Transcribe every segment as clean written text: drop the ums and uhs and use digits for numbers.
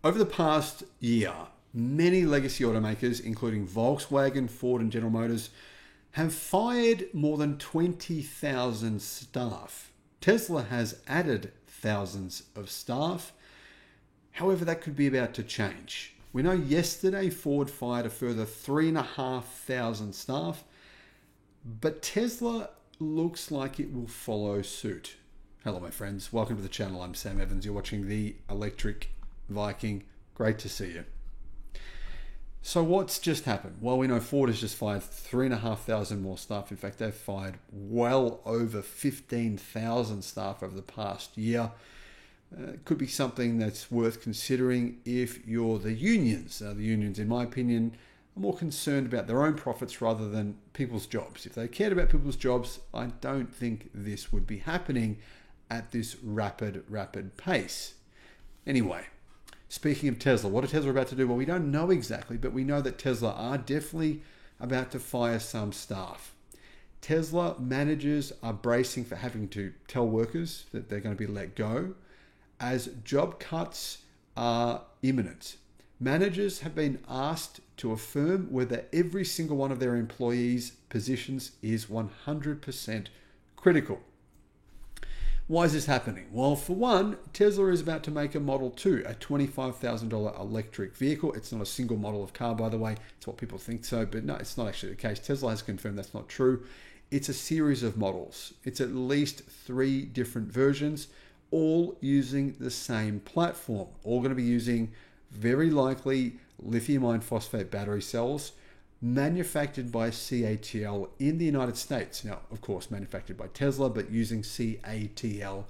Over the past year, many legacy automakers, including Volkswagen, Ford, and General Motors, have fired more than 20,000 staff. Tesla has added thousands of staff. However, that could be about to change. We know yesterday Ford fired a further 3,500 staff, but Tesla looks like it will follow suit. Hello, my friends. Welcome to the channel. I'm Sam Evans. You're watching The Electric Viking. Great to see you. So what's just happened? Well, we know Ford has just fired 3,500 more staff. In fact, they've fired well over 15,000 staff over the past year. Could be something that's worth considering if you're the unions. The unions, in my opinion, are more concerned about their own profits rather than people's jobs. If they cared about people's jobs, I don't think this would be happening at this rapid pace. Anyway, speaking of Tesla, what are Tesla about to do? Well, we don't know exactly, but we know that Tesla are definitely about to fire some staff. Tesla managers are bracing for having to tell workers that they're going to be let go, as job cuts are imminent. Managers have been asked to affirm whether every single one of their employees' positions is 100% critical. Why is this happening? Well, for one, Tesla is about to make a Model 2, a $25,000 electric vehicle. It's not a single model of car, by the way. It's what people think so, but no, it's not actually the case. Tesla has confirmed that's not true. It's a series of models. It's at least 3 different versions, all using the same platform, all going to be using very likely lithium iron phosphate battery cells manufactured by CATL in the United States. Now, of course, manufactured by Tesla, but using CATL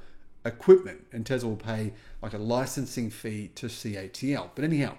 equipment. And Tesla will pay like a licensing fee to CATL. But anyhow,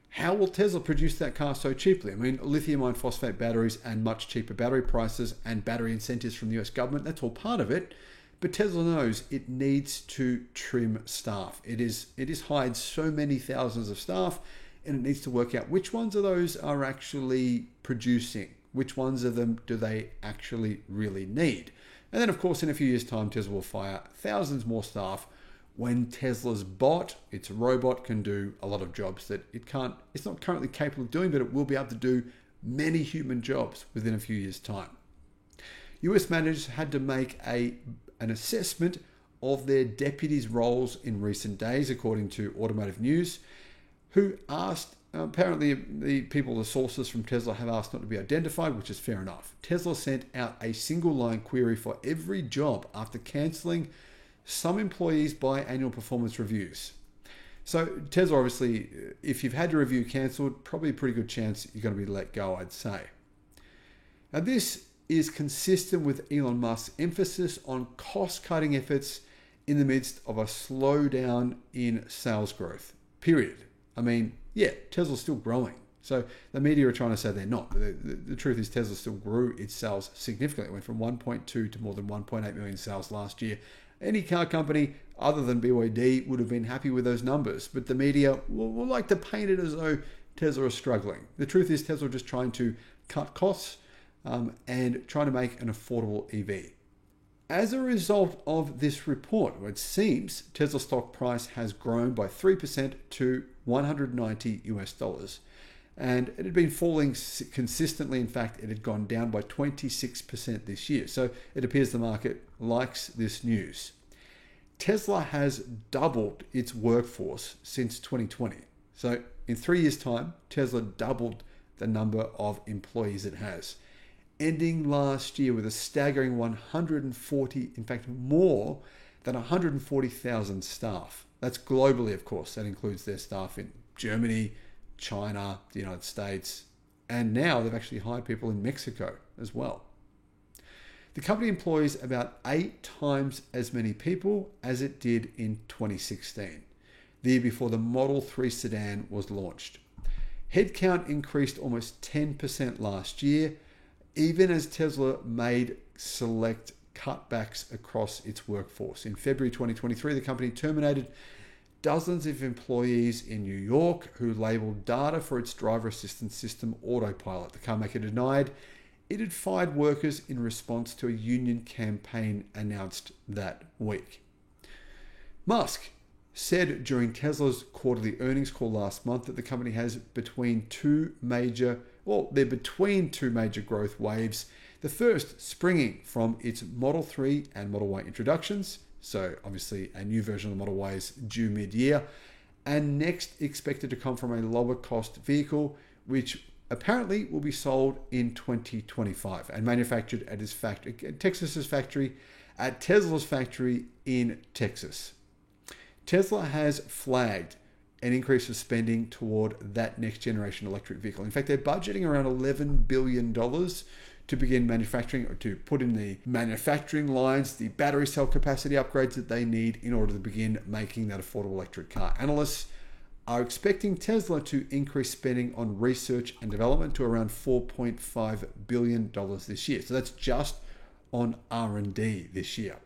how will Tesla produce that car so cheaply? I mean, lithium iron phosphate batteries and much cheaper battery prices and battery incentives from the US government, that's all part of it. But Tesla knows it needs to trim staff. It is hired so many thousands of staff, and it needs to work out which ones of those are actually producing. Which ones of them do they actually really need? And then, of course, in a few years' time, Tesla will fire thousands more staff when Tesla's bot, its robot, can do a lot of jobs that it's not currently capable of doing, but it will be able to do many human jobs within a few years' time. US managers had to make an assessment of their deputies' roles in recent days, according to Automotive News, who asked, apparently the sources from Tesla have asked not to be identified, which is fair enough. Tesla sent out a single line query for every job after cancelling some employees' biannual performance reviews. So Tesla, obviously, if you've had your review cancelled, probably a pretty good chance you're going to be let go, I'd say. Now, this is consistent with Elon Musk's emphasis on cost-cutting efforts in the midst of a slowdown in sales growth, period. I mean, yeah, Tesla's still growing. So the media are trying to say they're not. The truth is Tesla still grew its sales significantly. It went from 1.2 to more than 1.8 million sales last year. Any car company other than BYD would have been happy with those numbers. But the media will like to paint it as though Tesla is struggling. The truth is Tesla are just trying to cut costs and trying to make an affordable EV. As a result of this report, it seems Tesla stock price has grown by 3% to $190 and it had been falling consistently. In fact, it had gone down by 26% this year. So it appears the market likes this news. Tesla has doubled its workforce since 2020. So in 3 years' time, Tesla doubled the number of employees it has, ending last year with a staggering 140, in fact, more than 140,000 staff. That's globally, of course. That includes their staff in Germany, China, the United States, and now they've actually hired people in Mexico as well. The company employs about 8 times as many people as it did in 2016, the year before the Model 3 sedan was launched. Headcount increased almost 10% last year, even as Tesla made select cutbacks across its workforce. In February 2023, the company terminated dozens of employees in New York who labeled data for its driver assistance system Autopilot. The carmaker denied it had fired workers in response to a union campaign announced that week. Musk said during Tesla's quarterly earnings call last month that the company has between two major growth waves. The first springing from its Model 3 and Model Y introductions, so obviously a new version of the Model Y is due mid-year, and next expected to come from a lower cost vehicle, which apparently will be sold in 2025 and manufactured at Tesla's factory in Texas. Tesla has flagged an increase of spending toward that next generation electric vehicle. In fact, they're budgeting around $11 billion to begin manufacturing, or to put in the manufacturing lines, the battery cell capacity upgrades that they need in order to begin making that affordable electric car. Analysts are expecting Tesla to increase spending on research and development to around $4.5 billion this year. So that's just on R&D this year.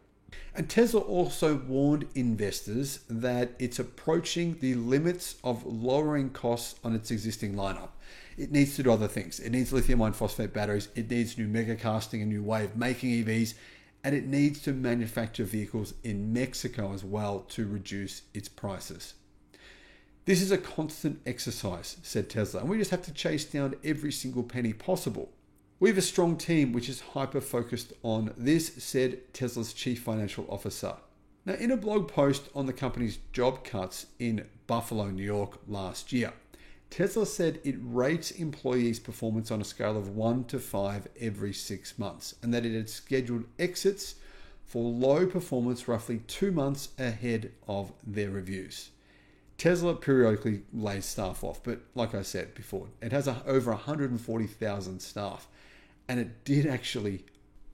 And Tesla also warned investors that it's approaching the limits of lowering costs on its existing lineup. It needs to do other things. It needs lithium iron phosphate batteries. It needs new mega casting, a new way of making EVs, and it needs to manufacture vehicles in Mexico as well to reduce its prices. This is a constant exercise, said Tesla, and we just have to chase down every single penny possible. We have a strong team which is hyper-focused on this, said Tesla's chief financial officer. Now, in a blog post on the company's job cuts in Buffalo, New York last year, Tesla said it rates employees' performance on a scale of 1 to 5 every 6 months, and that it had scheduled exits for low performance roughly 2 months ahead of their reviews. Tesla periodically lays staff off, but like I said before, it has over 140,000 staff, and it did actually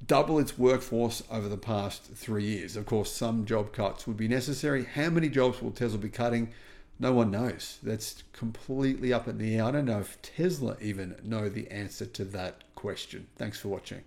double its workforce over the past 3 years. Of course, some job cuts would be necessary. How many jobs will Tesla be cutting? No one knows. That's completely up in the air. I don't know if Tesla even know the answer to that question. Thanks for watching.